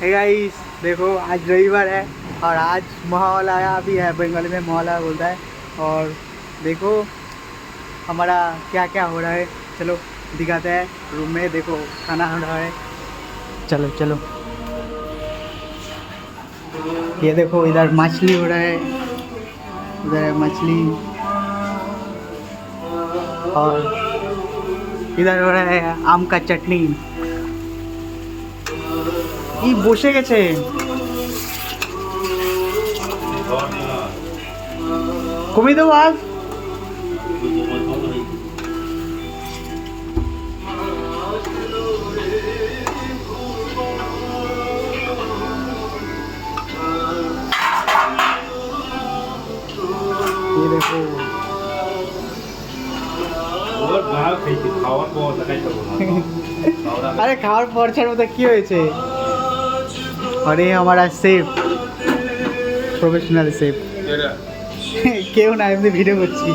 Hey guys देखो आज रविवार है और आज महालया भी है, बंगाली में महालया बोलता है। और देखो हमारा क्या क्या हो रहा है, चलो दिखाते हैं। रूम में देखो खाना हो रहा है, चलो चलो। ये देखो इधर मछली हो रहा है, उधर है मछली, और इधर हो रहा है आम का चटनी। ये বসে গেছে কমিয়ে দেবো আজ। ये देखो अरे खाওয়ার পর ছাড় মতো কি হয়েছে। और ये हमारा सेफ प्रोफेशनल सेफ क्यों ना एमনি ভিডিও করছি।